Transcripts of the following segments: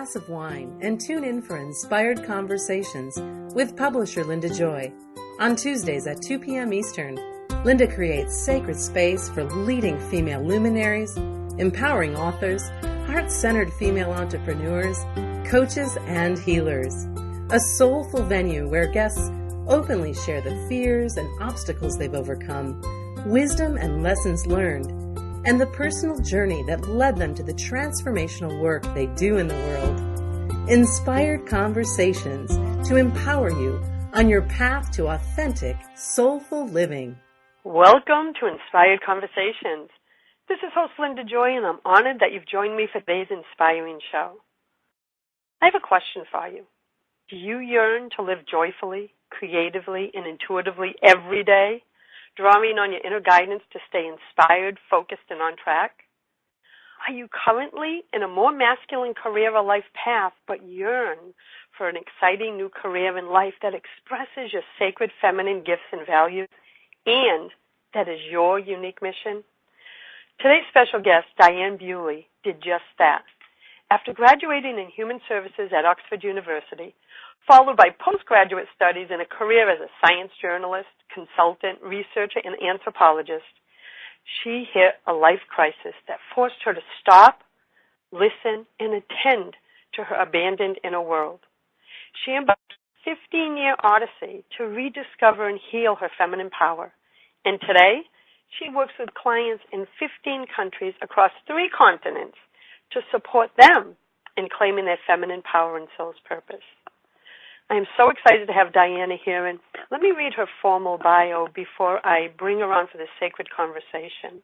glass of wine and tune in for Inspired Conversations with publisher Linda Joy. On Tuesdays at 2 p.m. Eastern, Linda creates sacred space for leading female luminaries, empowering authors, heart-centered female entrepreneurs, coaches, and healers. A soulful venue where guests openly share the fears and obstacles they've overcome, wisdom and lessons learned, and the personal journey that led them to the transformational work they do in the world. Inspired Conversations to empower you on your path to authentic, soulful living. Welcome to Inspired Conversations. This is host Linda Joy, and I'm honored that you've joined me for today's inspiring show. I have a question for you. Do you yearn to live joyfully, creatively, and intuitively every day, drawing on your inner guidance to stay inspired, focused, and on track? Are you currently in a more masculine career or life path, but yearn for an exciting new career in life that expresses your sacred feminine gifts and values, and that is your unique mission? Today's special guest, Diane Beaulieu, did just that. After graduating in human services at Oxford University, followed by postgraduate studies and a career as a science journalist, consultant, researcher, and anthropologist, she hit a life crisis that forced her to stop, listen, and attend to her abandoned inner world. She embarked a 15-year odyssey to rediscover and heal her feminine power. And today, she works with clients in 15 countries across 3 continents to support them in claiming their feminine power and soul's purpose. I am so excited to have Diana here, and let me read her formal bio before I bring her on for this sacred conversation.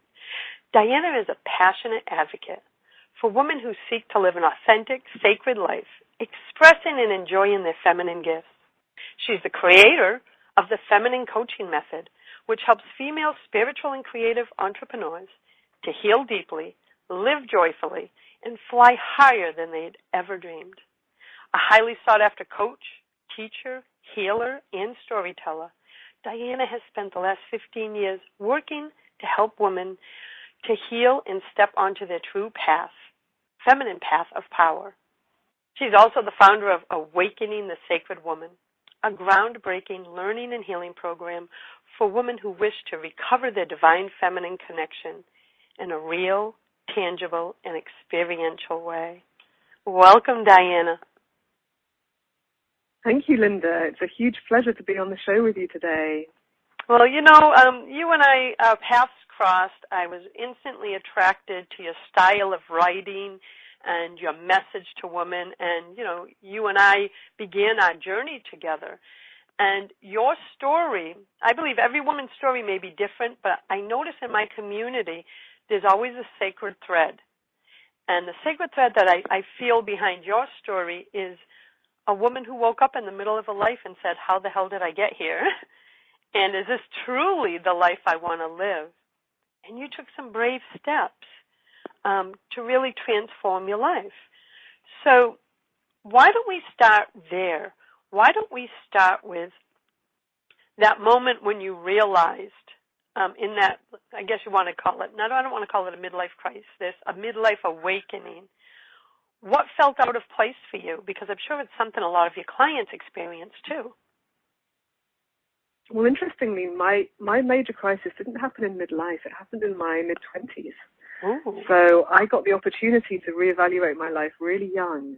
Diana is a passionate advocate for women who seek to live an authentic, sacred life, expressing and enjoying their feminine gifts. She's the creator of the Feminine Coaching Method, which helps female spiritual and creative entrepreneurs to heal deeply, live joyfully, and fly higher than they'd ever dreamed. A highly sought-after coach, teacher, healer, and storyteller, Diana has spent the last 15 years working to help women to heal and step onto their true path, feminine path of power. She's also the founder of Awakening the Sacred Woman, a groundbreaking learning and healing program for women who wish to recover their divine feminine connection in a real, tangible, and experiential way. Welcome, Diana. Thank you, Linda. It's a huge pleasure to be on the show with you today. Well, you and I, our paths crossed. I was instantly attracted to your style of writing and your message to women. And, you and I began our journey together. And your story, I believe every woman's story may be different, but I notice in my community there's always a sacred thread. And the sacred thread that I feel behind your story is a woman who woke up in the middle of a life and said, how the hell did I get here? And is this truly the life I want to live? And you took some brave steps to really transform your life. So why don't we start there? Why don't we start with that moment when you realized in that, I guess you want to call it, I don't want to call it a midlife crisis, a midlife awakening. What felt out of place for you? Because I'm sure it's something a lot of your clients experience too. Well, interestingly, my major crisis didn't happen in midlife. It happened in my mid-20s. Ooh. So I got the opportunity to reevaluate my life really young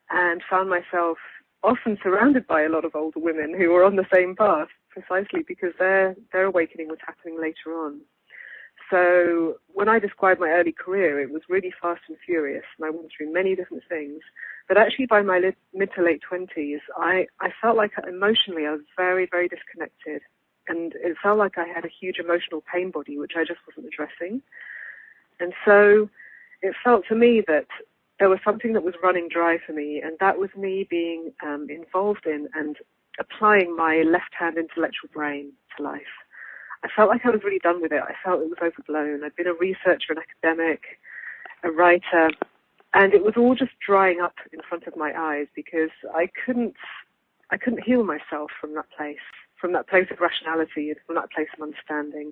and found myself often surrounded by a lot of older women who were on the same path, precisely because their awakening was happening later on. So when I described my early career, it was really fast and furious, and I went through many different things. But actually by my mid to late 20s, I felt like emotionally I was very, very disconnected. And it felt like I had a huge emotional pain body, which I just wasn't addressing. And so it felt to me that there was something that was running dry for me, and that was me being involved in and applying my left-hand intellectual brain to life. I felt like I was really done with it. I felt it was overblown. I'd been a researcher, an academic, a writer, and it was all just drying up in front of my eyes because I couldn't heal myself from that place of rationality, from that place of understanding.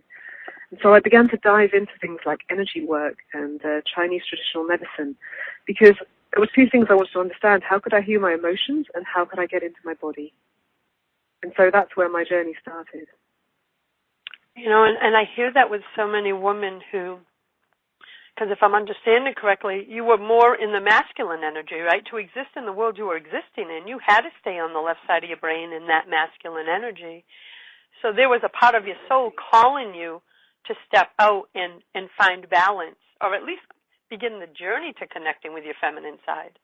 And so I began to dive into things like energy work and Chinese traditional medicine because there were two things I wanted to understand. How could I heal my emotions, and how could I get into my body? And so that's where my journey started. You know, and I hear that with so many women who, because if I'm understanding correctly, you were more in the masculine energy, right? To exist in the world you were existing in, you had to stay on the left side of your brain in that masculine energy. So there was a part of your soul calling you to step out and find balance, or at least begin the journey to connecting with your feminine side.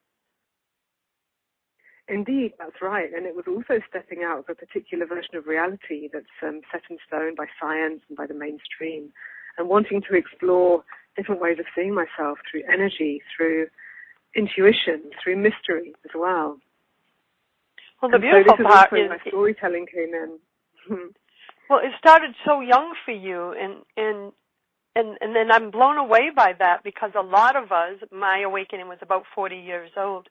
Indeed, that's right. And it was also stepping out of a particular version of reality that's set in stone by science and by the mainstream, and wanting to explore different ways of seeing myself through energy, through intuition, through mystery as well. Well, the beautiful part is my storytelling came in. Well, it started so young for you, and then I'm blown away by that, because a lot of us, my awakening was about 40 years old,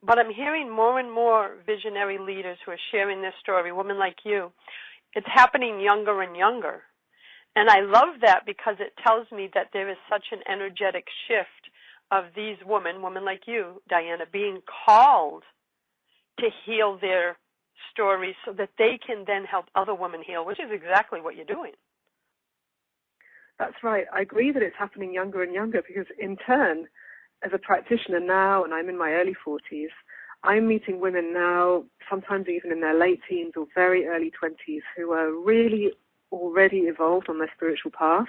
but I'm hearing more and more visionary leaders who are sharing their story, women like you. It's happening younger and younger. And I love that, because it tells me that there is such an energetic shift of these women like you, Diana, being called to heal their stories so that they can then help other women heal, which is exactly what you're doing. That's right. I agree that it's happening younger and younger, because in turn, as a practitioner now, and I'm in my early 40s, I'm meeting women now, sometimes even in their late teens or very early 20s, who are really already evolved on their spiritual path.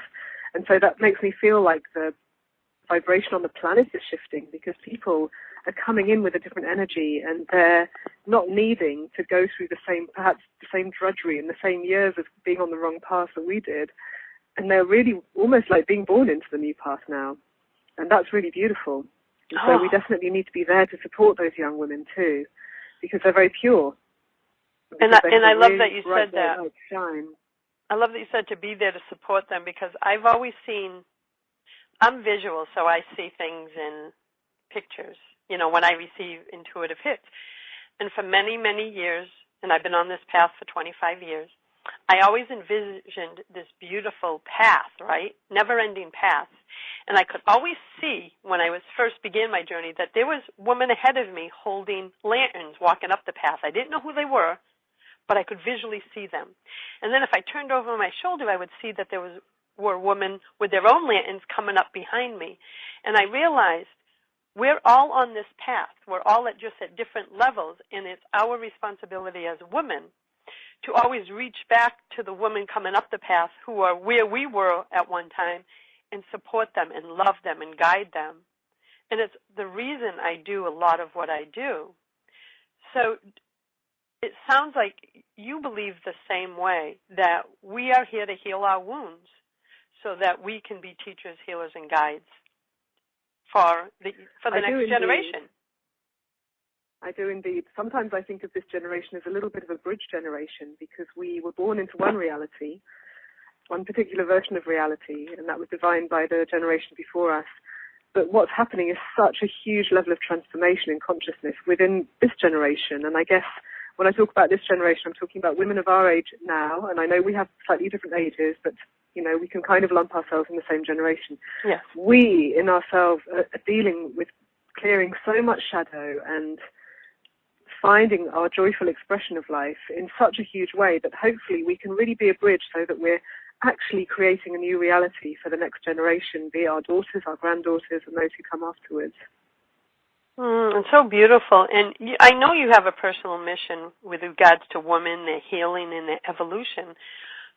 And so that makes me feel like the vibration on the planet is shifting, because people are coming in with a different energy, and they're not needing to go through perhaps the same drudgery and the same years of being on the wrong path that we did. And they're really almost like being born into the new path now. And that's really beautiful. And so we definitely need to be there to support those young women too, because they're very pure. And I love that you said that. Shine. I love that you said to be there to support them, because I've always seen, I'm visual, so I see things in pictures, you know, when I receive intuitive hits. And for many, many years, and I've been on this path for 25 years, I always envisioned this beautiful path, right? Never-ending path. And I could always see, when I was first began my journey, that there was women ahead of me holding lanterns walking up the path. I didn't know who they were, but I could visually see them. And then if I turned over my shoulder, I would see that there were women with their own lanterns coming up behind me. And I realized we're all on this path. We're all at different levels, and it's our responsibility as women to always reach back to the women coming up the path who are where we were at one time, and support them and love them and guide them. And it's the reason I do a lot of what I do. So it sounds like you believe the same way, that we are here to heal our wounds so that we can be teachers, healers, and guides for the next generation. I do indeed. Sometimes I think of this generation as a little bit of a bridge generation, because we were born into one reality, one particular version of reality, and that was defined by the generation before us. But what's happening is such a huge level of transformation in consciousness within this generation. And I guess when I talk about this generation, I'm talking about women of our age now, and I know we have slightly different ages, but you know, we can kind of lump ourselves in the same generation. Yes. We, in ourselves, are dealing with clearing so much shadow and finding our joyful expression of life in such a huge way that hopefully we can really be a bridge so that we're actually creating a new reality for the next generation, be it our daughters, our granddaughters, and those who come afterwards. It's so beautiful. And I know you have a personal mission with regards to women, their healing, and their evolution.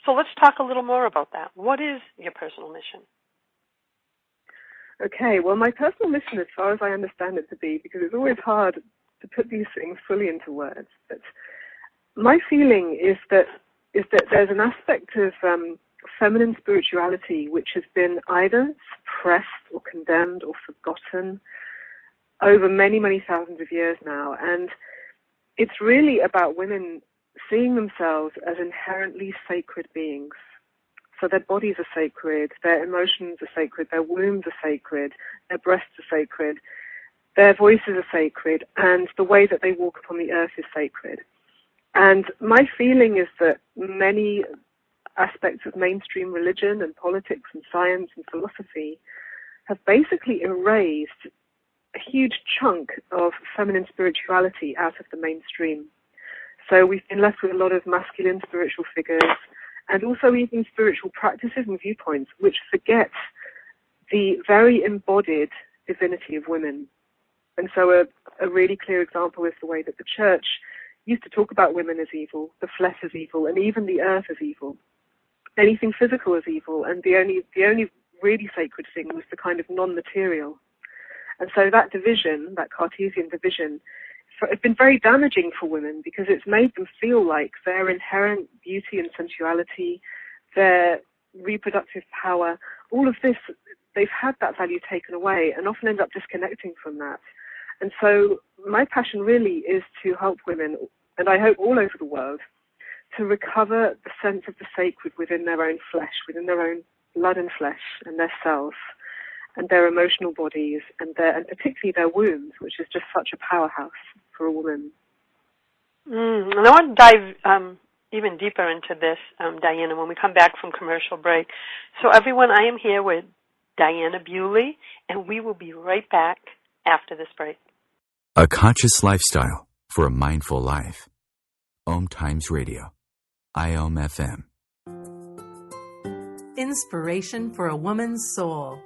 So let's talk a little more about that. What is your personal mission? Okay, well, my personal mission, as far as I understand it to be, because it's always hard to put these things fully into words, but my feeling is that there's an aspect of feminine spirituality which has been either suppressed or condemned or forgotten over many, many thousands of years now. And it's really about women seeing themselves as inherently sacred beings. So their bodies are sacred, their emotions are sacred, their wombs are sacred, their breasts are sacred, their voices are sacred, and the way that they walk upon the earth is sacred. And my feeling is that many aspects of mainstream religion and politics and science and philosophy have basically erased huge chunk of feminine spirituality out of the mainstream. So we've been left with a lot of masculine spiritual figures and also even spiritual practices and viewpoints which forget the very embodied divinity of women. And so a really clear example is the way that the church used to talk about women as evil, the flesh as evil, and even the earth as evil. Anything physical as evil, and the only really sacred thing was the kind of non-material. And so that division, that Cartesian division, it's been very damaging for women because it's made them feel like their inherent beauty and sensuality, their reproductive power, all of this, they've had that value taken away and often end up disconnecting from that. And so my passion really is to help women, and I hope all over the world, to recover the sense of the sacred within their own flesh, within their own blood and flesh and their cells and their emotional bodies and particularly their wombs, which is just such a powerhouse for a woman. And I want to dive even deeper into this, Diana, when we come back from commercial break. So everyone, I am here with Diana Beaulieu, and we will be right back after this break. A conscious lifestyle for a mindful life. OMTimes Radio. IOM FM. Inspiration for a woman's soul.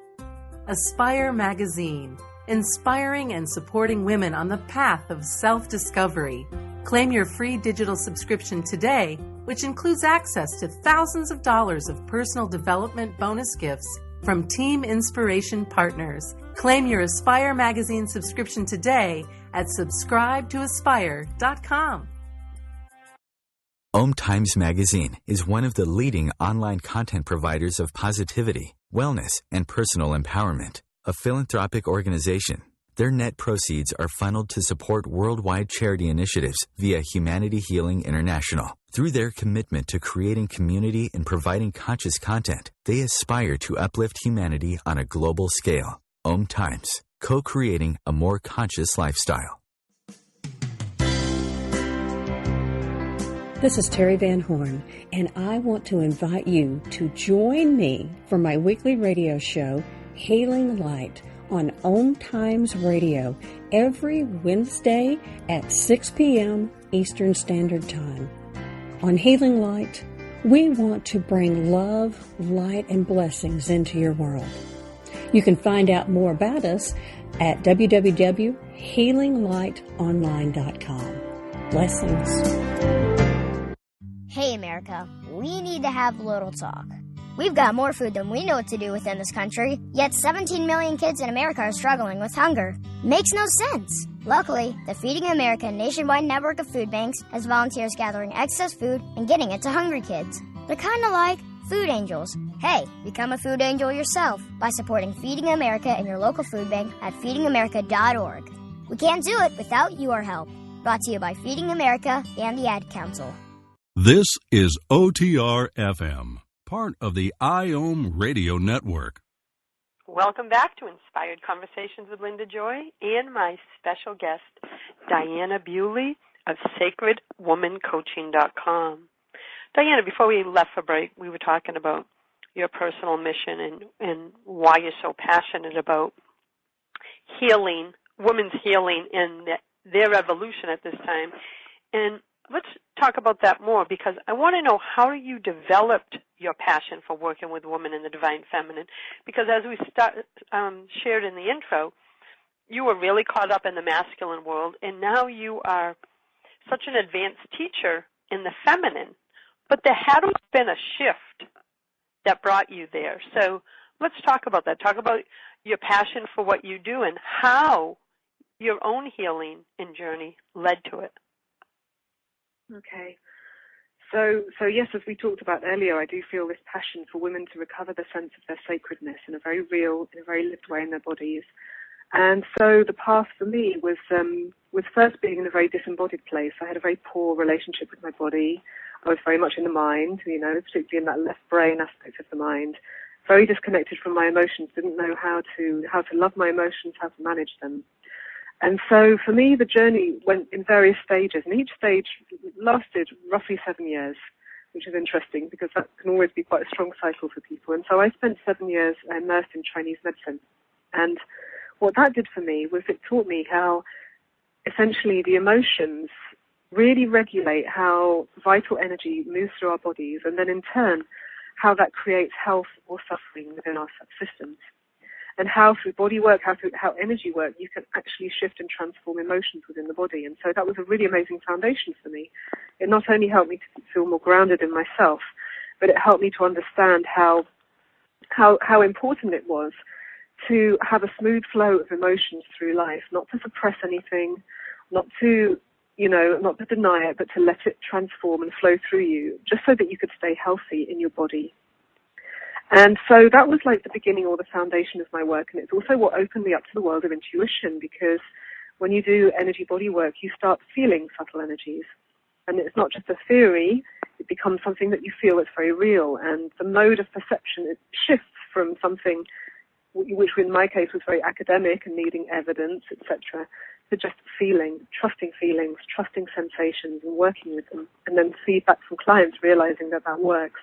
Aspire Magazine, inspiring and supporting women on the path of self-discovery. Claim your free digital subscription today, which includes access to thousands of dollars of personal development bonus gifts from Team Inspiration partners. Claim your Aspire Magazine subscription today at subscribetoaspire.com. OMTimes Magazine is one of the leading online content providers of positivity, wellness, and personal empowerment. A philanthropic organization, their net proceeds are funneled to support worldwide charity initiatives via Humanity Healing International. Through their commitment to creating community and providing conscious content, they aspire to uplift humanity on a global scale. OMTimes, co-creating a more conscious lifestyle. This is Terry Van Horn, and I want to invite you to join me for my weekly radio show, Hailing Light, on OMTimes Radio every Wednesday at 6 p.m. Eastern Standard Time. On Hailing Light, we want to bring love, light, and blessings into your world. You can find out more about us at www.healinglightonline.com. Blessings. Hey, America, we need to have a little talk. We've got more food than we know what to do with in this country, yet 17 million kids in America are struggling with hunger. Makes no sense. Luckily, the Feeding America nationwide network of food banks has volunteers gathering excess food and getting it to hungry kids. They're kind of like food angels. Hey, become a food angel yourself by supporting Feeding America and your local food bank at feedingamerica.org. We can't do it without your help. Brought to you by Feeding America and the Ad Council. This is OTR-FM, part of the IOM Radio Network. Welcome back to Inspired Conversations with Linda Joy and my special guest, Diana Beaulieu of SacredWomanCoaching.com. Diana, before we left for break, we were talking about your personal mission and why you're so passionate about healing, women's healing and their evolution at this time. And let's talk about that more, because I want to know how you developed your passion for working with women in the divine feminine. Because as we shared in the intro, you were really caught up in the masculine world, and now you are such an advanced teacher in the feminine. But there had to have been a shift that brought you there. So let's talk about that. Talk about your passion for what you do and how your own healing and journey led to it. Okay. So yes, as we talked about earlier, I do feel this passion for women to recover the sense of their sacredness in a very real, in a very lived way in their bodies. And so the path for me was first being in a very disembodied place. I had a very poor relationship with my body. I was very much in the mind, particularly in that left brain aspect of the mind. Very disconnected from my emotions, didn't know how to love my emotions, how to manage them. And so for me, the journey went in various stages, and each stage lasted roughly 7 years, which is interesting because that can always be quite a strong cycle for people. And so I spent 7 years immersed in Chinese medicine. And what that did for me was it taught me how essentially the emotions really regulate how vital energy moves through our bodies, and then in turn how that creates health or suffering within our systems. And how through body work, how energy work, you can actually shift and transform emotions within the body. And so that was a really amazing foundation for me. It not only helped me to feel more grounded in myself, but it helped me to understand how important it was to have a smooth flow of emotions through life, not to suppress anything, not to deny it, but to let it transform and flow through you, just so that you could stay healthy in your body. And so that was like the beginning or the foundation of my work, and it's also what opened me up to the world of intuition, because when you do energy body work, you start feeling subtle energies. And it's not just a theory, it becomes something that you feel that's very real, and the mode of perception, it shifts from something which in my case was very academic and needing evidence, etc., to just trusting feelings, trusting sensations and working with them, and then feedback from clients realizing that works.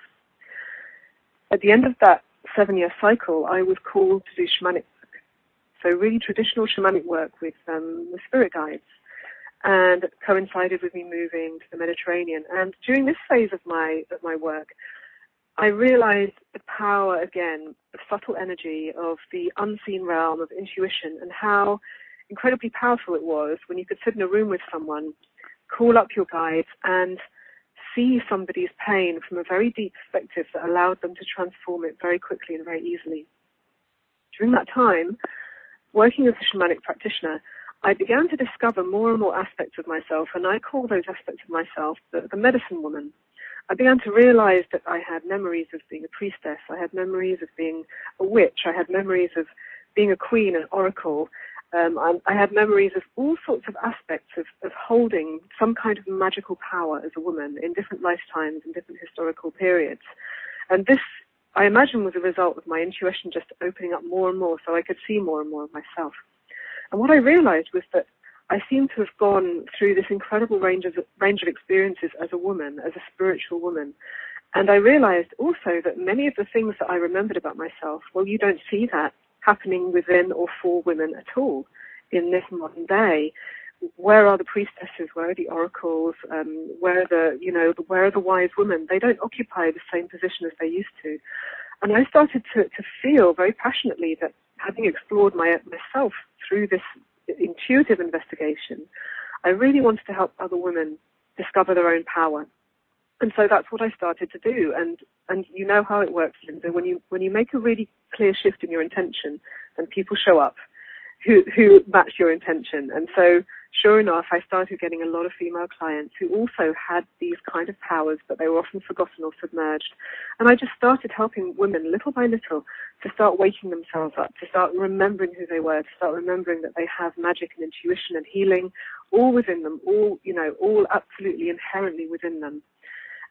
At the end of that 7-year cycle, I was called to do shamanic work. So really traditional shamanic work with spirit guides, and it coincided with me moving to the Mediterranean. And during this phase of my work, I realized the power, again, of subtle energy, of the unseen realm of intuition, and how incredibly powerful it was when you could sit in a room with someone, call up your guides, and see somebody's pain from a very deep perspective that allowed them to transform it very quickly and very easily. During that time, working as a shamanic practitioner, I began to discover more and more aspects of myself, and I call those aspects of myself the medicine woman. I began to realize that I had memories of being a priestess, I had memories of being a witch, I had memories of being a queen, an oracle. I had memories of all sorts of aspects of holding some kind of magical power as a woman in different lifetimes and different historical periods. And this, I imagine, was a result of my intuition just opening up more and more so I could see more and more of myself. And what I realized was that I seemed to have gone through this incredible range of experiences as a woman, as a spiritual woman. And I realized also that many of the things that I remembered about myself, well, you don't see that happening within or for women at all in this modern day. Where are the priestesses? Where are the oracles? Where are the wise women? They don't occupy the same position as they used to. And I started to feel very passionately that having explored myself through this intuitive investigation, I really wanted to help other women discover their own power. And so that's what I started to do. And you know how it works, Linda. When you make a really clear shift in your intention, then people show up who match your intention. And so, sure enough, I started getting a lot of female clients who also had these kind of powers, but they were often forgotten or submerged. And I just started helping women little by little to start waking themselves up, to start remembering who they were, to start remembering that they have magic and intuition and healing all within them, all absolutely inherently within them.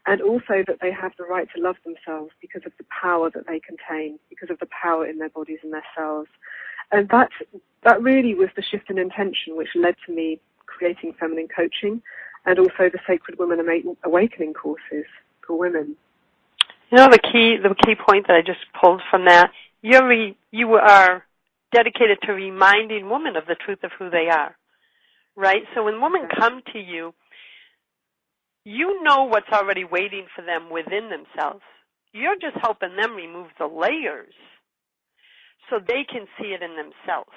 And also that they have the right to love themselves because of the power that they contain, because of the power in their bodies and their cells. And that really was the shift in intention which led to me creating feminine coaching and also the Sacred Women Awakening courses for women. You know, the key point that I just pulled from that, you are dedicated to reminding women of the truth of who they are, right? So when women come to you, you know what's already waiting for them within themselves. You're just helping them remove the layers so they can see it in themselves.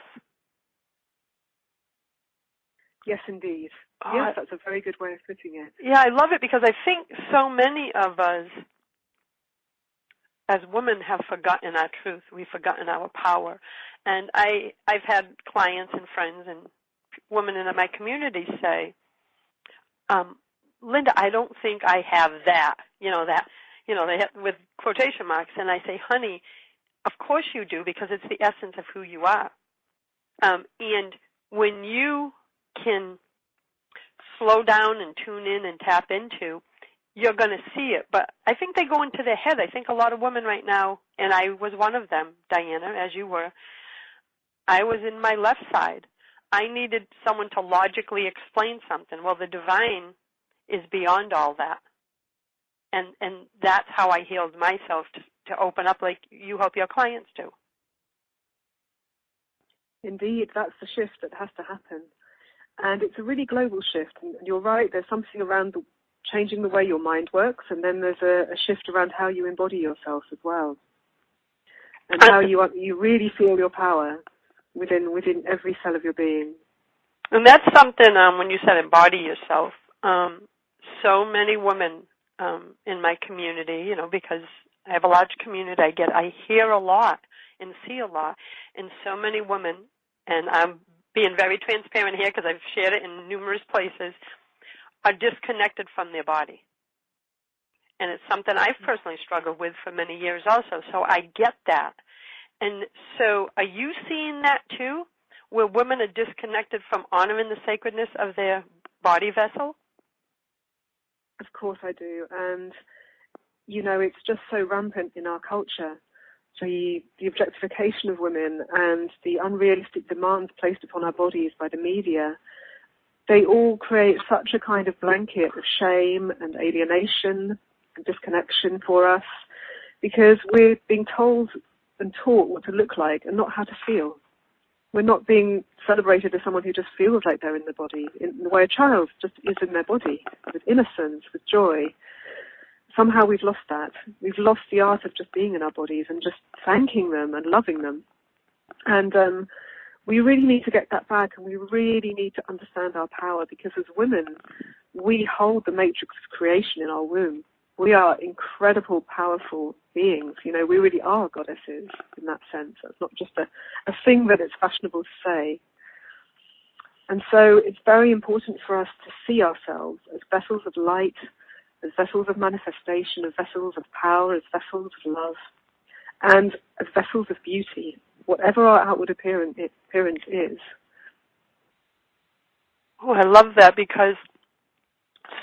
Yes, indeed. Yes, that's a very good way of putting it. Yeah, I love it because I think so many of us as women have forgotten our truth. We've forgotten our power. And I've had clients and friends and women in my community say, Linda, I don't think I have that, they have, with quotation marks. And I say, honey, of course you do, because it's the essence of who you are. And when you can slow down and tune in and tap into, you're going to see it. But I think they go into their head. I think a lot of women right now, and I was one of them, Diana, as you were, I was in my left side. I needed someone to logically explain something. Well, the divine is beyond all that. And that's how I healed myself, to open up like you help your clients do. Indeed, that's the shift that has to happen. And it's a really global shift. And you're right, there's something around changing the way your mind works, and then there's a shift around how you embody yourself as well. And how you really feel your power within every cell of your being. And that's something, when you said embody yourself, so many women in my community, because I have a large community, I hear a lot and see a lot, and so many women, and I'm being very transparent here because I've shared it in numerous places, are disconnected from their body. And it's something I've personally struggled with for many years also, so I get that. And so are you seeing that too, where women are disconnected from honoring the sacredness of their body vessel? Of course I do. And, it's just so rampant in our culture. The objectification of women and the unrealistic demands placed upon our bodies by the media, they all create such a kind of blanket of shame and alienation and disconnection for us, because we're being told and taught what to look like and not how to feel. We're not being celebrated as someone who just feels like they're in the body, in the way a child just is in their body, with innocence, with joy. Somehow we've lost that. We've lost the art of just being in our bodies and just thanking them and loving them. And we really need to get that back, and we really need to understand our power, because as women, we hold the matrix of creation in our womb. We are incredible, powerful beings. We really are goddesses in that sense. It's not just a thing that it's fashionable to say. And so it's very important for us to see ourselves as vessels of light, as vessels of manifestation, as vessels of power, as vessels of love, and as vessels of beauty, whatever our outward appearance is. Oh, I love that, because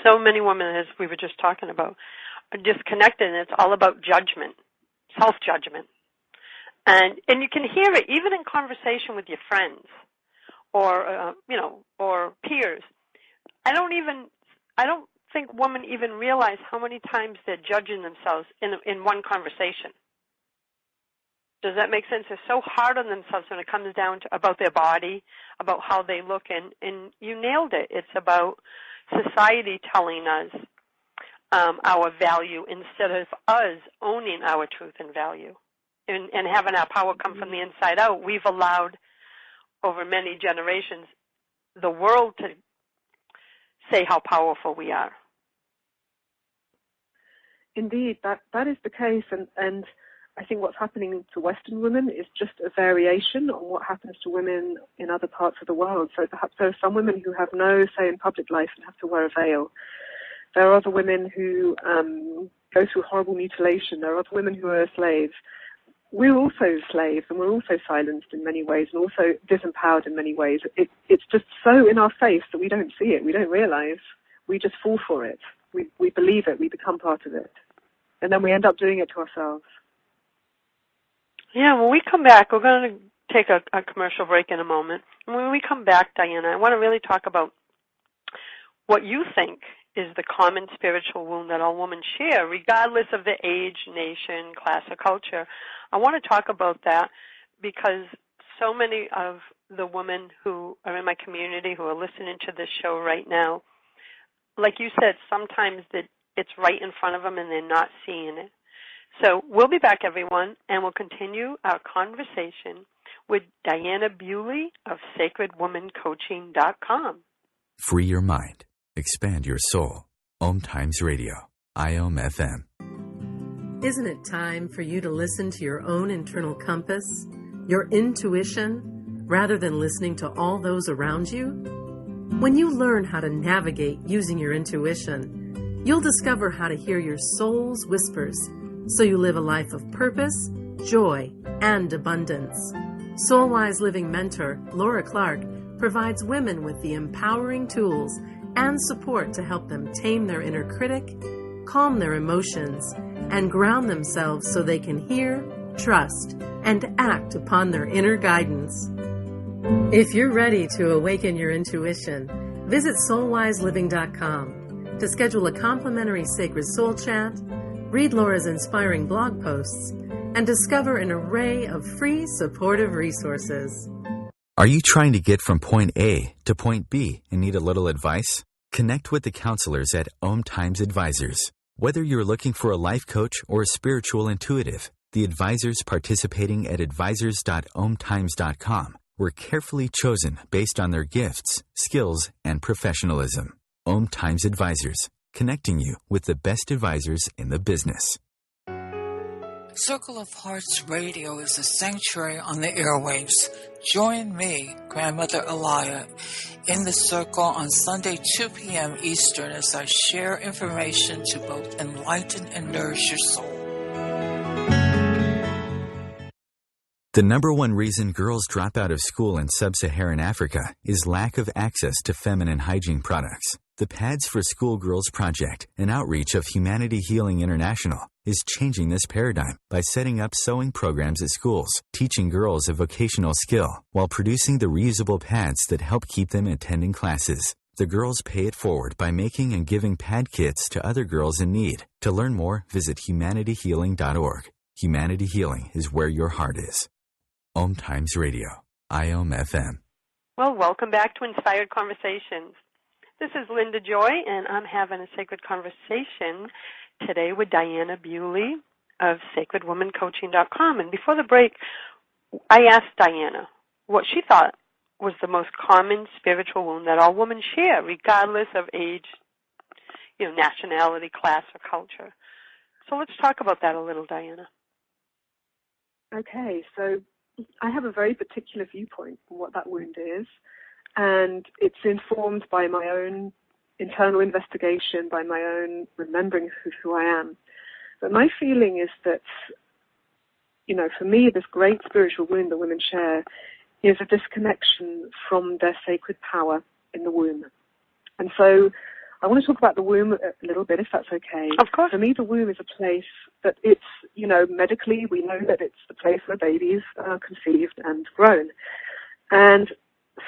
so many women, as we were just talking about, are disconnected, and it's all about judgment, self-judgment. And you can hear it even in conversation with your friends or peers. I don't think women even realize how many times they're judging themselves in one conversation. Does that make sense? They're so hard on themselves when it comes down to about their body, about how they look, and you nailed it. It's about society telling us our value instead of us owning our truth and value and having our power come from the inside out. We've allowed, over many generations, the world to say how powerful we are. Indeed, that is the case, and I think what's happening to Western women is just a variation on what happens to women in other parts of the world. So perhaps there are some women who have no say in public life and have to wear a veil. There are other women who go through horrible mutilation. There are other women who are slaves. We're also slaves, and we're also silenced in many ways, and also disempowered in many ways. It's just so in our face that we don't see it. We don't realize. We just fall for it. We believe it. We become part of it. And then we end up doing it to ourselves. Yeah, when we come back, we're going to take a commercial break in a moment. And when we come back, Diana, I want to really talk about what you think is the common spiritual wound that all women share, regardless of the age, nation, class, or culture. I want to talk about that because so many of the women who are in my community who are listening to this show right now, like you said, sometimes that it's right in front of them and they're not seeing it. So we'll be back, everyone, and we'll continue our conversation with Diana Beaulieu of SacredWomanCoaching.com. Free your mind. Expand your soul. OMTimes Radio. IOM FM. Isn't it time for you to listen to your own internal compass, your intuition, rather than listening to all those around you? When you learn how to navigate using your intuition, you'll discover how to hear your soul's whispers so you live a life of purpose, joy, and abundance. Soul-wise living mentor Laura Clark provides women with the empowering tools and support to help them tame their inner critic, calm their emotions, and ground themselves so they can hear, trust, and act upon their inner guidance. If you're ready to awaken your intuition, visit soulwiseliving.com to schedule a complimentary Sacred Soul Chat, read Laura's inspiring blog posts, and discover an array of free supportive resources. Are you trying to get from point A to point B and need a little advice? Connect with the counselors at OMTimes Advisors. Whether you're looking for a life coach or a spiritual intuitive, the advisors participating at advisors.omtimes.com were carefully chosen based on their gifts, skills, and professionalism. OMTimes Advisors, connecting you with the best advisors in the business. Circle of Hearts Radio is a sanctuary on the airwaves. Join me, Grandmother Elia, in the circle on Sunday, 2 p.m. Eastern as I share information to both enlighten and nourish your soul. The number one reason girls drop out of school in sub-Saharan Africa is lack of access to feminine hygiene products. The Pads for Schoolgirls Project, an outreach of Humanity Healing International, is changing this paradigm by setting up sewing programs at schools, teaching girls a vocational skill, while producing the reusable pads that help keep them attending classes. The girls pay it forward by making and giving pad kits to other girls in need. To learn more, visit humanityhealing.org. Humanity Healing is where your heart is. OMTimes Radio, IOM FM. Well, welcome back to Inspired Conversations. This is Linda Joy, and I'm having a sacred conversation today with Diana Beaulieu of sacredwomancoaching.com. And before the break, I asked Diana what she thought was the most common spiritual wound that all women share, regardless of age, nationality, class, or culture. So let's talk about that a little, Diana. Okay, so I have a very particular viewpoint on what that wound is, and it's informed by my own internal investigation, by my own remembering who I am. But my feeling is that, for me, this great spiritual wound that women share is a disconnection from their sacred power in the womb. And so I want to talk about the womb a little bit, if that's okay. Of course. For me, the womb is a place that it's, medically we know that it's the place where babies are conceived and grown. And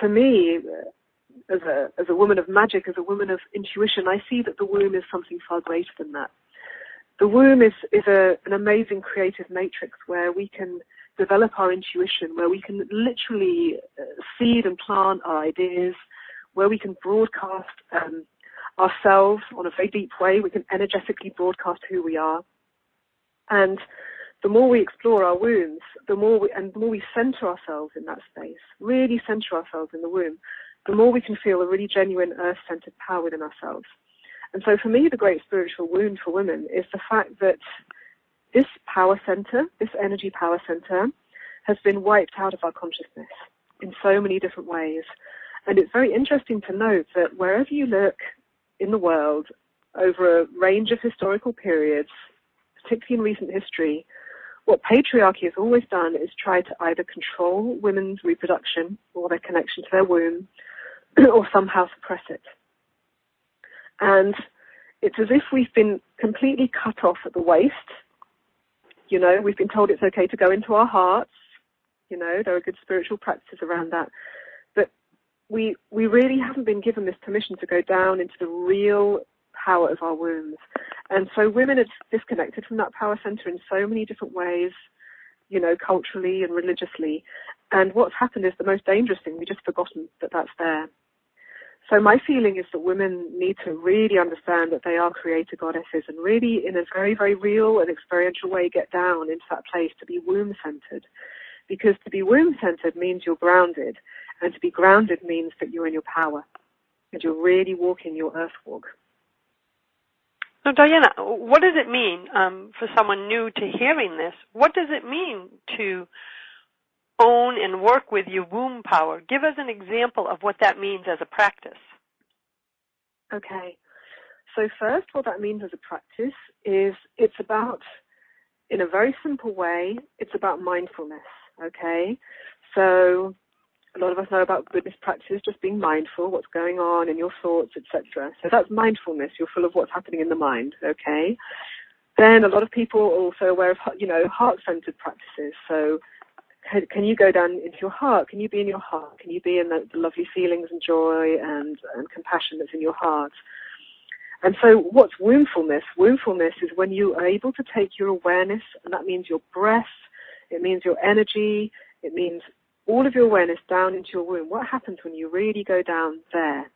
for me, as a woman of magic, as a woman of intuition, I see that the womb is something far greater than that. The womb is an amazing creative matrix where we can develop our intuition, where we can literally seed and plant our ideas, where we can broadcast ourselves on a very deep way. We can energetically broadcast who we are. And the more we explore our wombs, the more we center ourselves in that space, really center ourselves in the womb, the more we can feel a really genuine earth-centered power within ourselves. And so for me, the great spiritual wound for women is the fact that this power center, this energy power center, has been wiped out of our consciousness in so many different ways. And it's very interesting to note that wherever you look in the world over a range of historical periods, particularly in recent history, what patriarchy has always done is try to either control women's reproduction or their connection to their womb or somehow suppress it. And it's as if we've been completely cut off at the waist. We've been told it's okay to go into our hearts. There are good spiritual practices around that. But we really haven't been given this permission to go down into the real power of our wombs. And so women are disconnected from that power center in so many different ways, culturally and religiously. And what's happened is the most dangerous thing. We've just forgotten that that's there. So my feeling is that women need to really understand that they are creator goddesses and really, in a very, very real and experiential way, get down into that place to be womb-centered. Because to be womb-centered means you're grounded, and to be grounded means that you're in your power, and you're really walking your earth walk. So, Diana, what does it mean for someone new to hearing this? What does it mean to own and work with your womb power? Give us an example of what that means as a practice. Okay. So first, what that means as a practice is it's about, in a very simple way, it's about mindfulness, okay? So a lot of us know about Buddhist practices, just being mindful, what's going on in your thoughts, etc. So that's mindfulness. You're full of what's happening in the mind, okay? Then a lot of people are also aware of, heart-centered practices. So can you go down into your heart? Can you be in your heart? Can you be in the lovely feelings and joy and compassion that's in your heart? And so what's wombfulness? Wombfulness is when you are able to take your awareness, and that means your breath, it means your energy, it means all of your awareness down into your womb. What happens when you really go down there?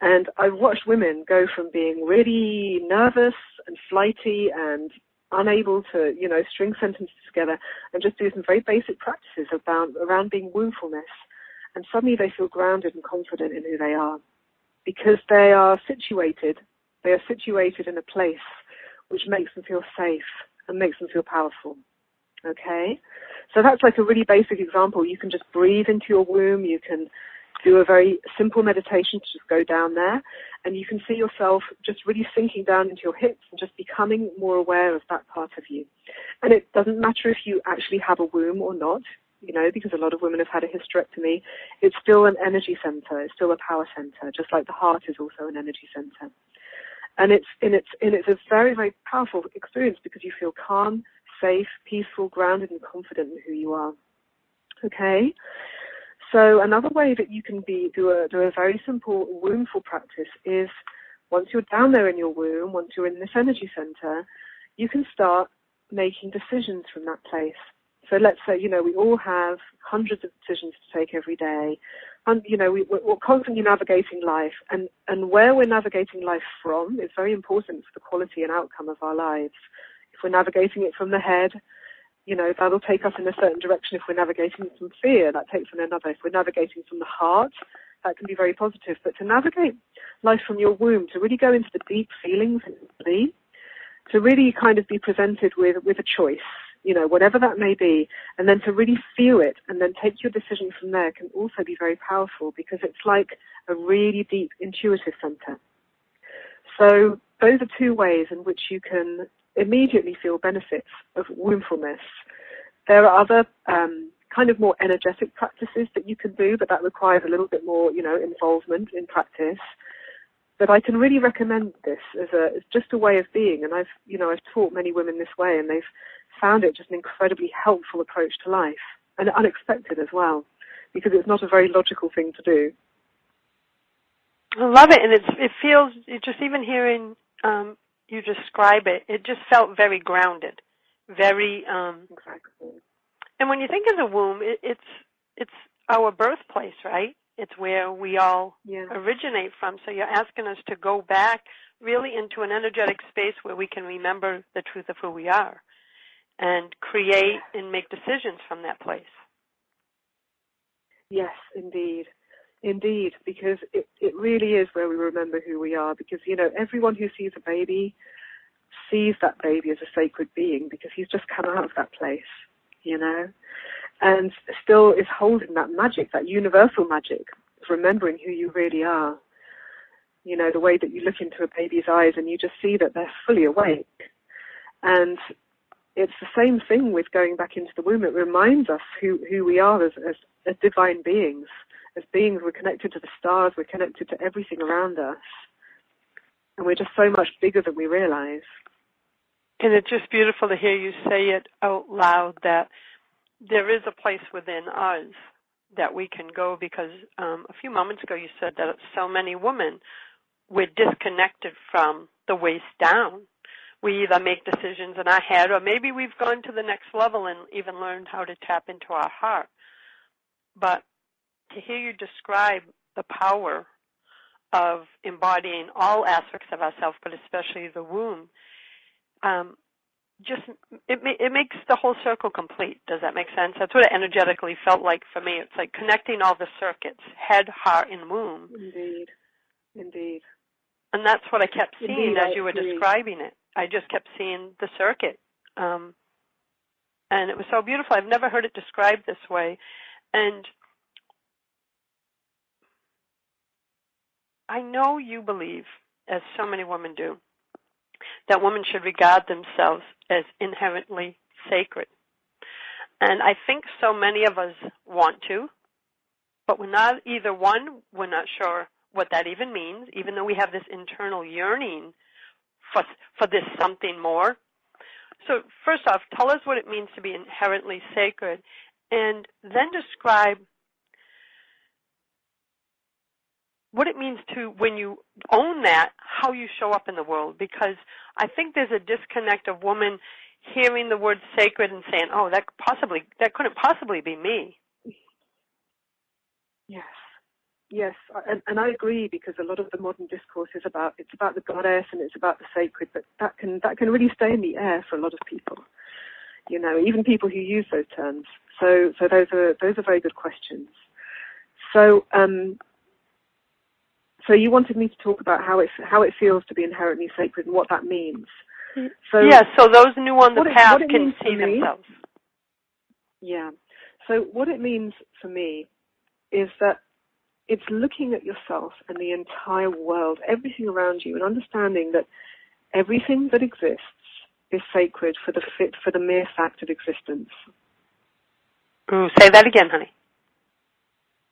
And I've watched women go from being really nervous and flighty and unable to, string sentences together and just do some very basic practices around being wombfulness. And suddenly they feel grounded and confident in who they are because they are situated in a place which makes them feel safe and makes them feel powerful. Okay? So that's like a really basic example. You can just breathe into your womb. You can do a very simple meditation to just go down there, and you can see yourself just really sinking down into your hips and just becoming more aware of that part of you. And it doesn't matter if you actually have a womb or not, because a lot of women have had a hysterectomy. It's still an energy center. It's still a power center, just like the heart is also an energy center. And it's a very, very powerful experience because you feel calm, safe, peaceful, grounded, and confident in who you are. Okay? So another way that you can do a very simple wombful practice is once you're down there in your womb, once you're in this energy center, you can start making decisions from that place. So let's say, we all have hundreds of decisions to take every day. And, we're constantly navigating life. And where we're navigating life from is very important for the quality and outcome of our lives. If we're navigating it from the head, that'll take us in a certain direction. If we're navigating it from fear, that takes us in another. If we're navigating from the heart, that can be very positive. But to navigate life from your womb, to really go into the deep feelings in your body, to really kind of be presented with a choice, whatever that may be, and then to really feel it and then take your decision from there can also be very powerful because it's like a really deep intuitive center. So those are two ways in which you can immediately feel benefits of wombfulness. There are other kind of more energetic practices that you can do, but that requires a little bit more, involvement in practice. But I can really recommend this as just a way of being, and I've taught many women this way, and they've found it just an incredibly helpful approach to life, and unexpected as well, because it's not a very logical thing to do. I love it, and it feels, just even hearing you describe it, it just felt very grounded, very. Exactly. And when you think of the womb, it's our birthplace, right? It's where we all originate from. So you're asking us to go back really into an energetic space where we can remember the truth of who we are and create and make decisions from that place. Yes, indeed. Indeed, because it really is where we remember who we are, because, everyone who sees a baby sees that baby as a sacred being because he's just come out of that place, and still is holding that magic, that universal magic of remembering who you really are. The way that you look into a baby's eyes and you just see that they're fully awake. And it's the same thing with going back into the womb. It reminds us who we are as divine beings. As beings, we're connected to the stars, we're connected to everything around us. And we're just so much bigger than we realize. And it's just beautiful to hear you say it out loud, that there is a place within us that we can go, because a few moments ago you said that so many women, we're disconnected from the waist down. We either make decisions in our head, or maybe we've gone to the next level and even learned how to tap into our heart. But to hear you describe the power of embodying all aspects of ourselves, but especially the womb, it makes the whole circle complete. Does that make sense? That's what it energetically felt like for me. It's like connecting all the circuits, head, heart, and womb. Indeed. And that's what I kept seeing as you were describing it. I just kept seeing the circuit. And it was so beautiful. I've never heard it described this way. And I know you believe, as so many women do, that women should regard themselves as inherently sacred. And I think so many of us want to, but we're not either one, we're not sure what that even means, even though we have this internal yearning for this something more. So first off, tell us what it means to be inherently sacred, and then describe what it means to, when you own that, how you show up in the world. Because I think there's a disconnect of women hearing the word sacred and saying, oh, that couldn't possibly be me. Yes, and I agree, because a lot of the modern discourse is about the goddess and it's about the sacred, but that can really stay in the air for a lot of people. Even people who use those terms. So those are very good questions. So so you wanted me to talk about how it feels to be inherently sacred and what that means. So those new on the path can see themselves. Yeah. So what it means for me is that it's looking at yourself and the entire world, everything around you, and understanding that everything that exists is sacred for the mere fact of existence. Ooh, say that again, honey.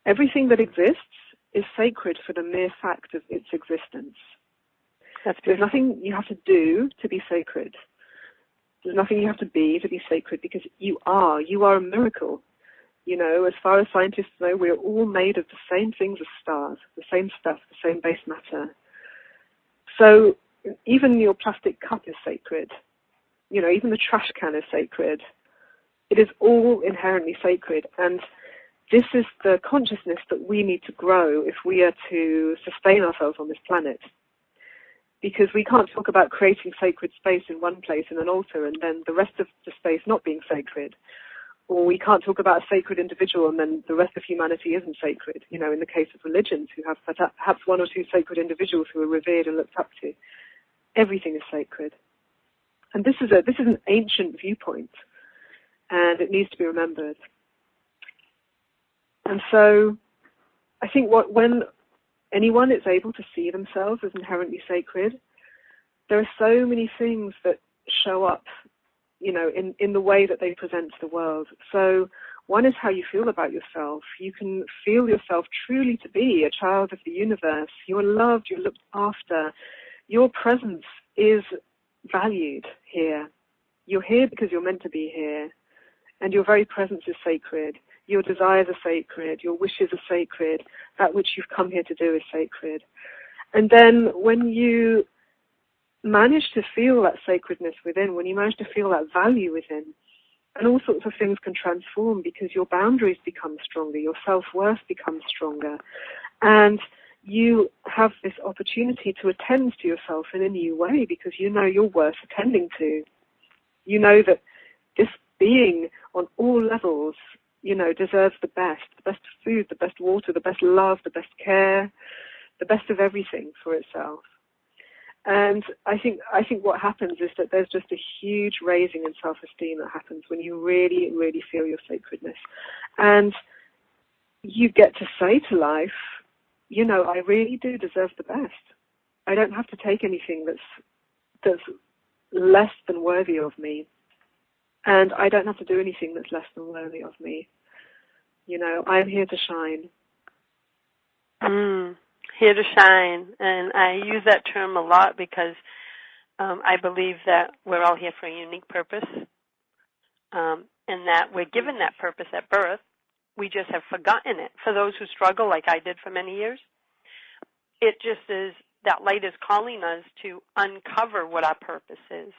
Everything that exists is sacred for the mere fact of its existence. There's nothing you have to do to be sacred. There's nothing you have to be sacred, because you are a miracle. As far as scientists know, we're all made of the same things as stars, the same stuff, the same base matter. So even your plastic cup is sacred. Even the trash can is sacred. It is all inherently sacred. And this is the consciousness that we need to grow if we are to sustain ourselves on this planet. Because we can't talk about creating sacred space in one place in an altar and then the rest of the space not being sacred. Or we can't talk about a sacred individual and then the rest of humanity isn't sacred. In the case of religions, who have perhaps one or two sacred individuals who are revered and looked up to. Everything is sacred. And this is an ancient viewpoint, and it needs to be remembered. And so I think when anyone is able to see themselves as inherently sacred, there are so many things that show up, in the way that they present to the world. So one is how you feel about yourself. You can feel yourself truly to be a child of the universe. You're loved, you're looked after. Your presence is valued here. You're here because you're meant to be here. And your very presence is sacred. Your desires are sacred. Your wishes are sacred. That which you've come here to do is sacred. And then when you manage to feel that sacredness within, when you manage to feel that value within, and all sorts of things can transform, because your boundaries become stronger, your self-worth becomes stronger, and you have this opportunity to attend to yourself in a new way, because you know you're worth attending to. You know that this being on all levels, deserves the best food, the best water, the best love, the best care, the best of everything for itself. And I think what happens is that there's just a huge raising in self-esteem that happens when you really, really feel your sacredness. And you get to say to life, I really do deserve the best. I don't have to take anything that's less than worthy of me. And I don't have to do anything that's less than worthy of me. I'm here to shine. Here to shine. And I use that term a lot because I believe that we're all here for a unique purpose, and that we're given that purpose at birth. We just have forgotten it. For those who struggle, like I did for many years, it just is that light is calling us to uncover what our purpose is.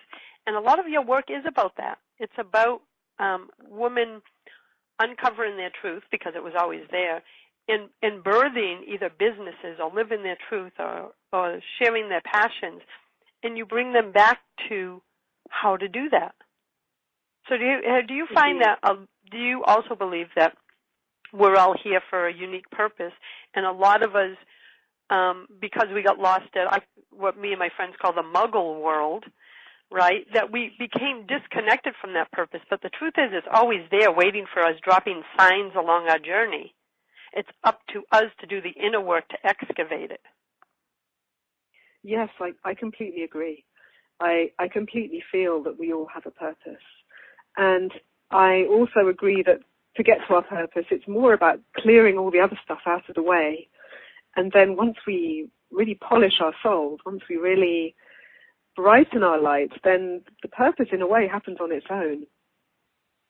And a lot of your work is about that. It's about women uncovering their truth, because it was always there, in birthing either businesses or living their truth or sharing their passions, and you bring them back to how to do that. So do you find that, do you also believe that we're all here for a unique purpose, and a lot of us, because we got lost at what me and my friends call the muggle world, right, that we became disconnected from that purpose. But the truth is, it's always there waiting for us, dropping signs along our journey. It's up to us to do the inner work to excavate it. Yes, I completely agree. I completely feel that we all have a purpose. And I also agree that to get to our purpose, it's more about clearing all the other stuff out of the way. And then once we really polish our souls, once we really brighten our light, then the purpose in a way happens on its own.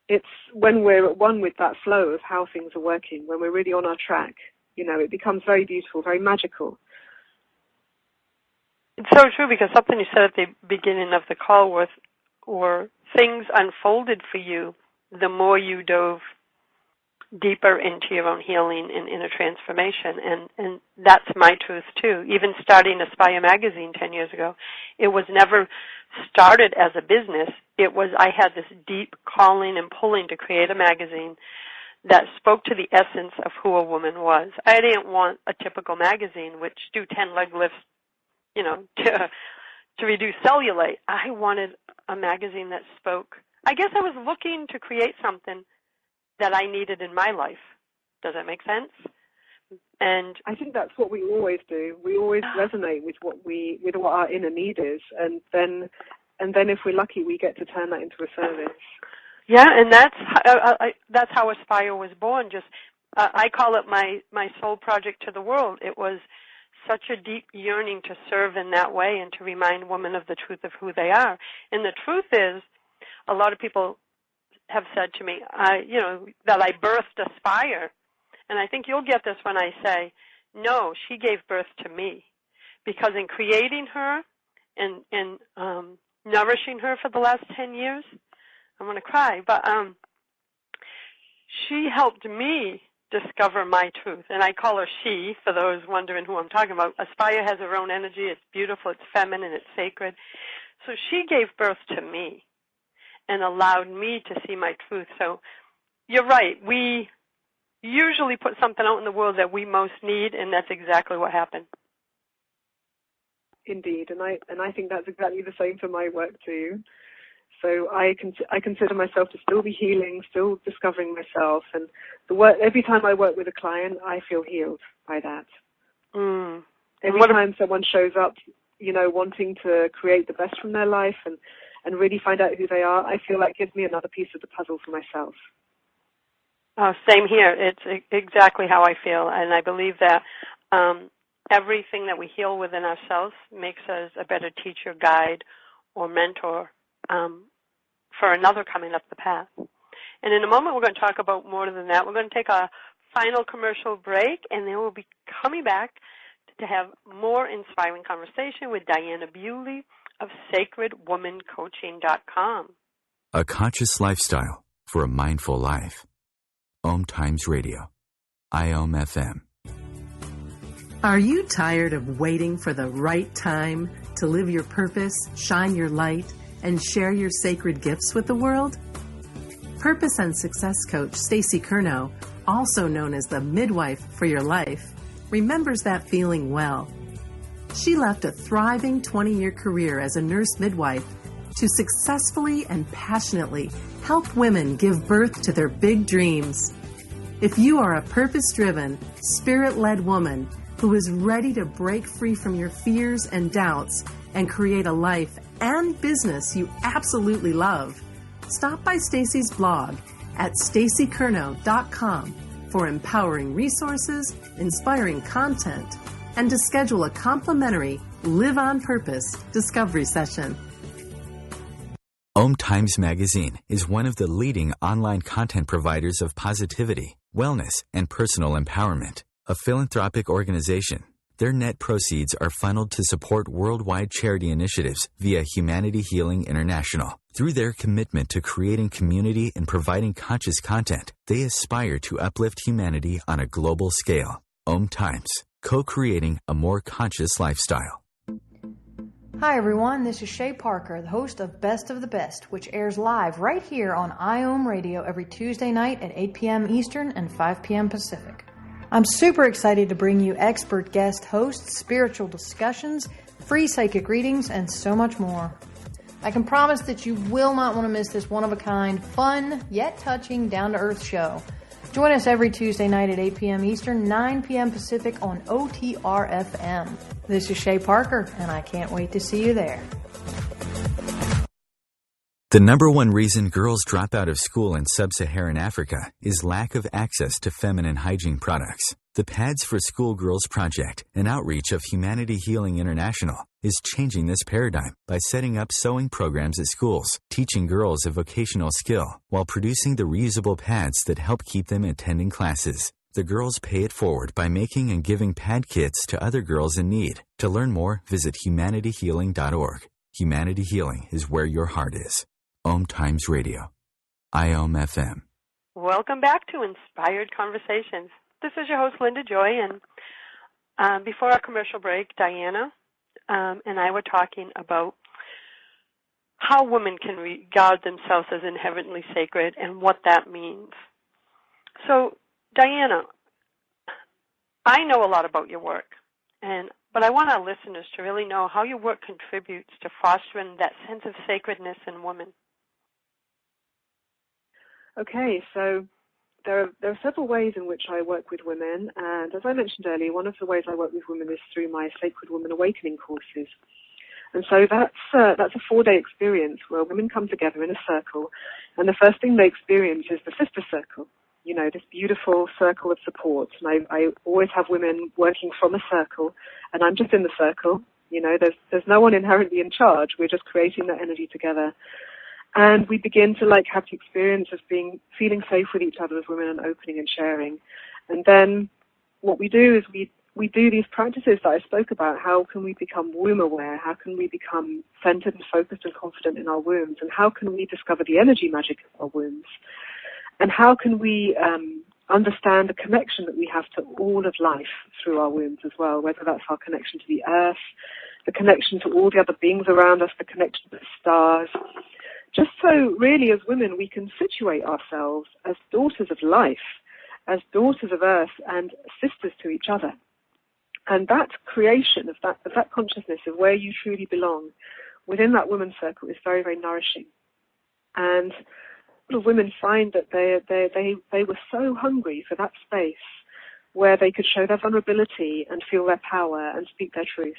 It's when we're at one with that flow of how things are working, when we're really on our track, it becomes very beautiful, very magical. It's so true, because something you said at the beginning of the call were things unfolded for you the more you dove deeper into your own healing and inner transformation. And that's my truth, too. Even starting Aspire magazine 10 years ago, it was never started as a business. It was, I had this deep calling and pulling to create a magazine that spoke to the essence of who a woman was. I didn't want a typical magazine which do 10 leg lifts, to reduce cellulite. I wanted a magazine that spoke. I guess I was looking to create something that I needed in my life. Does that make sense? And I think that's what we always do. We always resonate with what our inner need is, and then if we're lucky, we get to turn that into a service. Yeah, and that's how Aspire was born. Just I call it my soul project to the world. It was such a deep yearning to serve in that way and to remind women of the truth of who they are. And the truth is, a lot of people have said to me, that I birthed Aspire. And I think you'll get this when I say, no, she gave birth to me. Because in creating her and nourishing her for the last 10 years, I'm going to cry, but she helped me discover my truth. And I call her she, for those wondering who I'm talking about. Aspire has her own energy. It's beautiful. It's feminine. It's sacred. So she gave birth to me and allowed me to see my truth. So you're right. We usually put something out in the world that we most need, and that's exactly what happened. Indeed, and I think that's exactly the same for my work too. So I consider myself to still be healing, still discovering myself, and every time I work with a client, I feel healed by that. Every time someone shows up, wanting to create the best from their life and really find out who they are, I feel that gives me another piece of the puzzle for myself. Same here. It's exactly how I feel, and I believe that everything that we heal within ourselves makes us a better teacher, guide, or mentor for another coming up the path. And in a moment, we're going to talk about more than that. We're going to take a final commercial break, and then we'll be coming back to have more inspiring conversation with Diana Beaulieu of SacredWomanCoaching.com. A conscious lifestyle for a mindful life. OMTimes Radio. IOM FM. Are you tired of waiting for the right time to live your purpose, shine your light, and share your sacred gifts with the world? Purpose and Success Coach Stacey Curnow, also known as the midwife for your life, remembers that feeling well. She left a thriving 20-year career as a nurse midwife to successfully and passionately help women give birth to their big dreams. If you are a purpose-driven, spirit-led woman who is ready to break free from your fears and doubts and create a life and business you absolutely love, stop by Stacey's blog at staceycurnow.com for empowering resources, inspiring content, and to schedule a complimentary Live on Purpose discovery session. OMTimes Magazine is one of the leading online content providers of positivity, wellness, and personal empowerment, a philanthropic organization. Their net proceeds are funneled to support worldwide charity initiatives via Humanity Healing International. Through their commitment to creating community and providing conscious content, they aspire to uplift humanity on a global scale. OMTimes, co-creating a more conscious lifestyle. Hi everyone, this is Shay Parker, the host of Best of the Best, which airs live right here on IOM Radio every Tuesday night at 8 p.m. Eastern and 5 p.m. Pacific. I'm super excited to bring you expert guest hosts, spiritual discussions, free psychic readings, and so much more. I can promise that you will not want to miss this one-of-a-kind, fun, yet touching, down-to-earth show. Join us every Tuesday night at 8 p.m. Eastern, 9 p.m. Pacific on OTR-FM. This is Shay Parker, and I can't wait to see you there. The number one reason girls drop out of school in sub-Saharan Africa is lack of access to feminine hygiene products. The Pads for Schoolgirls Project, an outreach of Humanity Healing International, is changing this paradigm by setting up sewing programs at schools, teaching girls a vocational skill, while producing the reusable pads that help keep them attending classes. The girls pay it forward by making and giving pad kits to other girls in need. To learn more, visit humanityhealing.org. Humanity Healing is where your heart is. OMTimes Radio. IOM FM. Welcome back to Inspired Conversations. This is your host, Linda Joy, and before our commercial break, Diana and I were talking about how women can regard themselves as inherently sacred and what that means. So, Diana, I know a lot about your work, but I want our listeners to really know how your work contributes to fostering that sense of sacredness in women. Okay, so there are several ways in which I work with women, and as I mentioned earlier, one of the ways I work with women is through my Sacred Woman Awakening courses. And so that's a 4-day experience where women come together in a circle, and the first thing they experience is the sister circle, you know, this beautiful circle of support. And I always have women working from a circle, and I'm just in the circle. You know, there's no one inherently in charge. We're just creating that energy together. And we begin to have the experience of feeling safe with each other as women and opening and sharing. And then what we do is we do these practices that I spoke about. How can we become womb aware? How can we become centered and focused and confident in our wombs? And how can we discover the energy magic of our wombs? And how can we understand the connection that we have to all of life through our wombs as well, whether that's our connection to the earth, the connection to all the other beings around us, the connection to the stars. Just so really as women we can situate ourselves as daughters of life, as daughters of earth and sisters to each other. And that creation of that consciousness of where you truly belong within that women's circle is very, very nourishing. And a lot of women find that they were so hungry for that space where they could show their vulnerability and feel their power and speak their truth.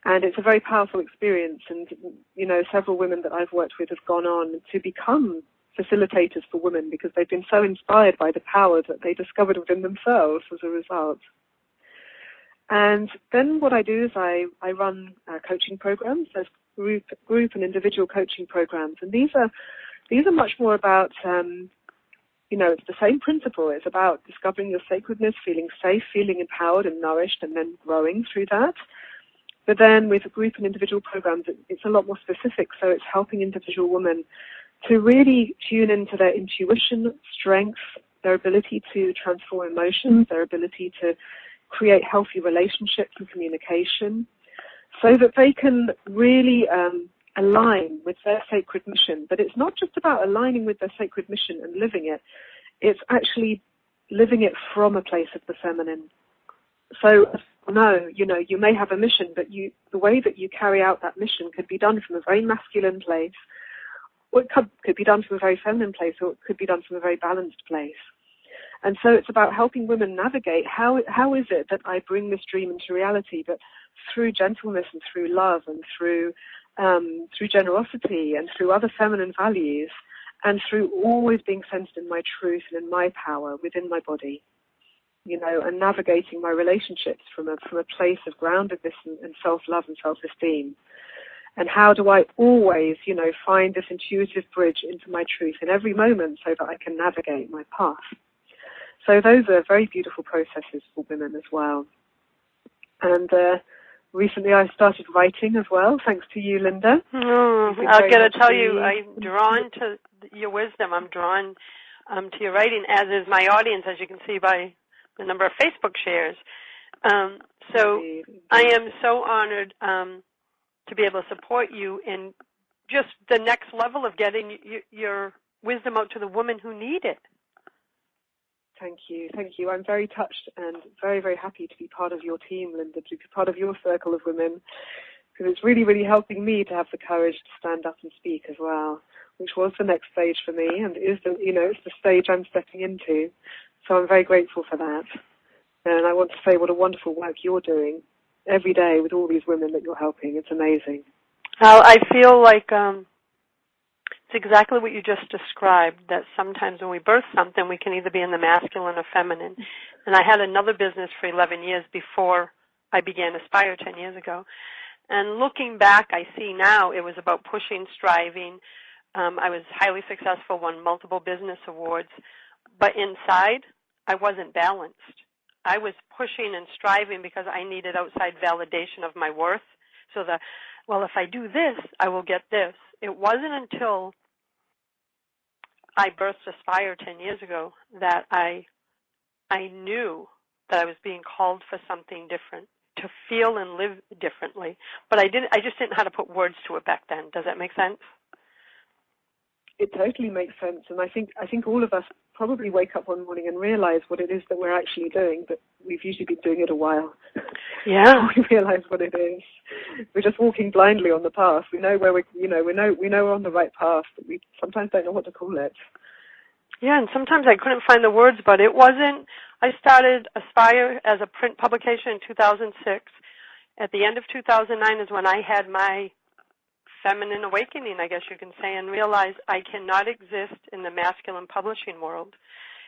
And it's a very powerful experience. And, you know, several women that I've worked with have gone on to become facilitators for women because they've been so inspired by the power that they discovered within themselves as a result. And then what I do is I run coaching programs. There's group and individual coaching programs. And these are much more about, you know, it's the same principle. It's about discovering your sacredness, feeling safe, feeling empowered and nourished, and then growing through that. But then with group and individual programs, it's a lot more specific. So it's helping individual women to really tune into their intuition, strength, their ability to transform emotions, their ability to create healthy relationships and communication, so that they can really align with their sacred mission. But it's not just about aligning with their sacred mission and living it. It's actually living it from a place of the feminine. So, no, you know, you may have a mission, but the way that you carry out that mission could be done from a very masculine place, or it could be done from a very feminine place, or it could be done from a very balanced place. And so it's about helping women navigate how is it that I bring this dream into reality, but through gentleness and through love and through generosity and through other feminine values and through always being centered in my truth and in my power within my body, you know, and navigating my relationships from a place of groundedness and self-love and self-esteem. And how do I always, you know, find this intuitive bridge into my truth in every moment so that I can navigate my path. So those are very beautiful processes for women as well. And recently I started writing as well, thanks to you, Linda. I've got to tell you, I'm drawn to your wisdom. I'm drawn to your writing, as is my audience, as you can see by the number of Facebook shares. So I am so honored to be able to support you in just the next level of getting your wisdom out to the women who need it. Thank you. Thank you. I'm very touched and very, very happy to be part of your team, Linda, to be part of your circle of women, because it's really, really helping me to have the courage to stand up and speak as well, which was the next stage for me and is it's the stage I'm stepping into. So I'm very grateful for that. And I want to say what a wonderful work you're doing every day with all these women that you're helping. It's amazing. I feel like it's exactly what you just described, that sometimes when we birth something, we can either be in the masculine or feminine. And I had another business for 11 years before I began Aspire 10 years ago. And looking back, I see now it was about pushing, striving. I was highly successful, won multiple business awards. But inside, I wasn't balanced. I was pushing and striving because I needed outside validation of my worth. So if I do this, I will get this. It wasn't until I birthed Aspire 10 years ago that I knew that I was being called for something different, to feel and live differently. But I just didn't know how to put words to it back then. Does that make sense? It totally makes sense, and I think all of us probably wake up one morning and realize what it is that we're actually doing, but we've usually been doing it a while. Yeah. We realize what it is. We're just walking blindly on the path. We know where we know we're on the right path, but we sometimes don't know what to call it. Yeah, and sometimes I couldn't find the words, but it wasn't. I started Aspire as a print publication in 2006. At the end of 2009 is when I had my feminine awakening, I guess you can say, and realized I cannot exist in the masculine publishing world.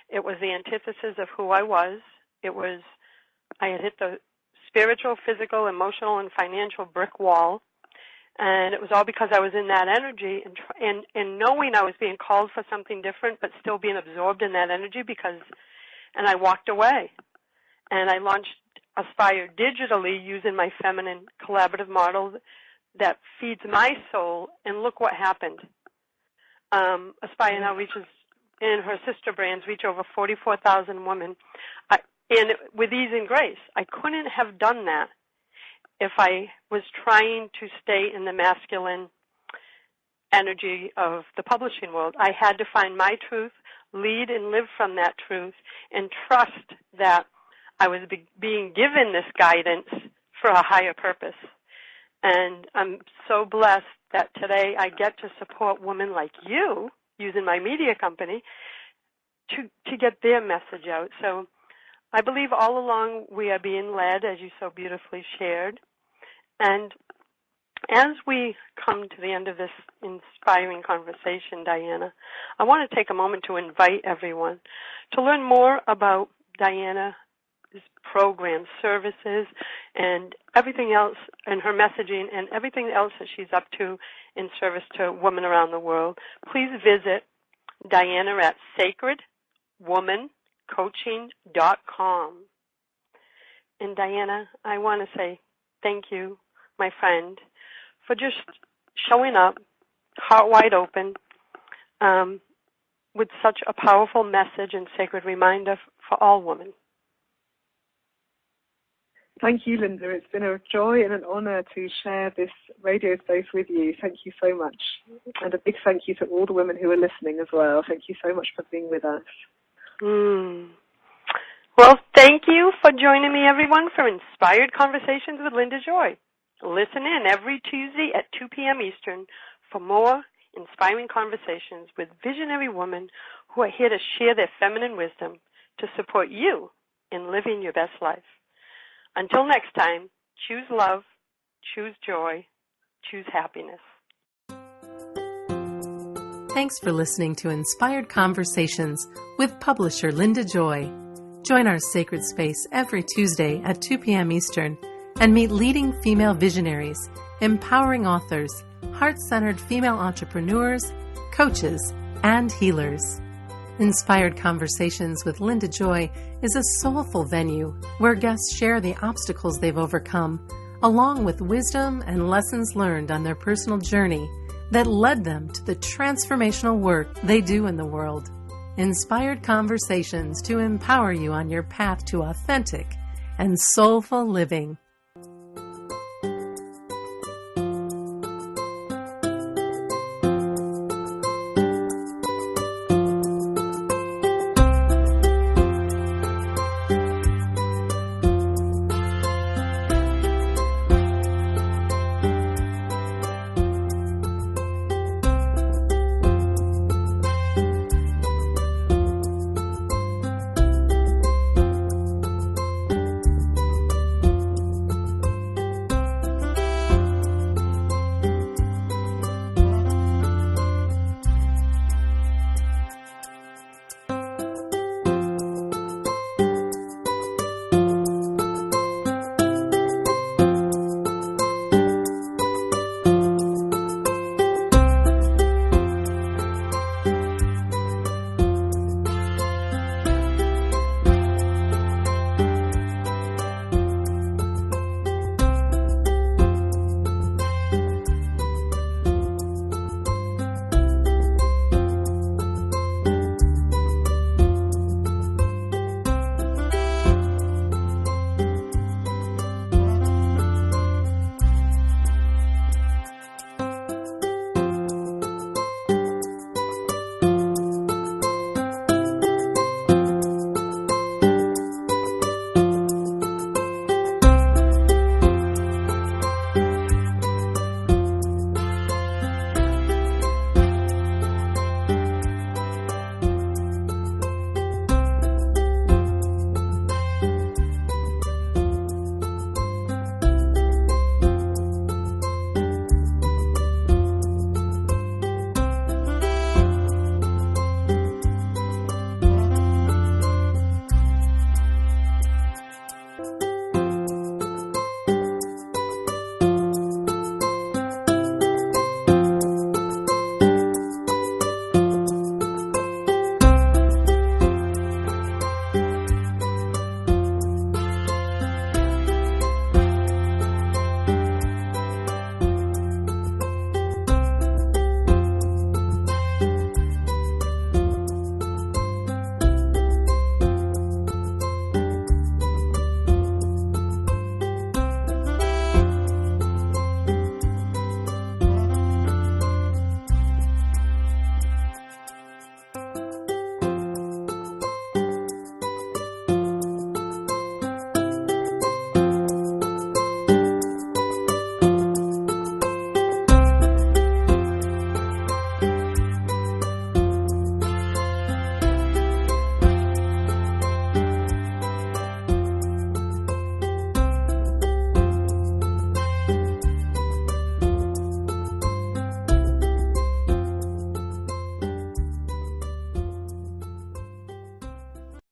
It was the antithesis of who I was. I had hit the spiritual, physical, emotional, and financial brick wall, and it was all because I was in that energy and knowing I was being called for something different, but still being absorbed in that energy and I walked away. And I launched Aspire digitally using my feminine collaborative model that feeds my soul, and look what happened. Aspire now reaches, and her sister brands reach over 44,000 women, and with ease and grace. I couldn't have done that if I was trying to stay in the masculine energy of the publishing world. I had to find my truth, lead and live from that truth, and trust that I was being given this guidance for a higher purpose. And I'm so blessed that today I get to support women like you, using my media company, to get their message out. So I believe all along we are being led, as you so beautifully shared. And as we come to the end of this inspiring conversation, Diana, I want to take a moment to invite everyone to learn more about Diana's programs, services, and everything else, and her messaging, and everything else that she's up to in service to women around the world. Please visit Diana at sacredwomancoaching.com. And Diana, I want to say thank you, my friend, for just showing up, heart wide open, with such a powerful message and sacred reminder for all women. Thank you, Linda. It's been a joy and an honor to share this radio space with you. Thank you so much. And a big thank you to all the women who are listening as well. Thank you so much for being with us. Well, thank you for joining me, everyone, for Inspired Conversations with Linda Joy. Listen in every Tuesday at 2 p.m. Eastern for more inspiring conversations with visionary women who are here to share their feminine wisdom to support you in living your best life. Until next time, choose love, choose joy, choose happiness. Thanks for listening to Inspired Conversations with publisher Linda Joy. Join our sacred space every Tuesday at 2 p.m. Eastern and meet leading female visionaries, empowering authors, heart-centered female entrepreneurs, coaches, and healers. Inspired Conversations with Linda Joy is a soulful venue where guests share the obstacles they've overcome, along with wisdom and lessons learned on their personal journey that led them to the transformational work they do in the world. Inspired Conversations to empower you on your path to authentic and soulful living.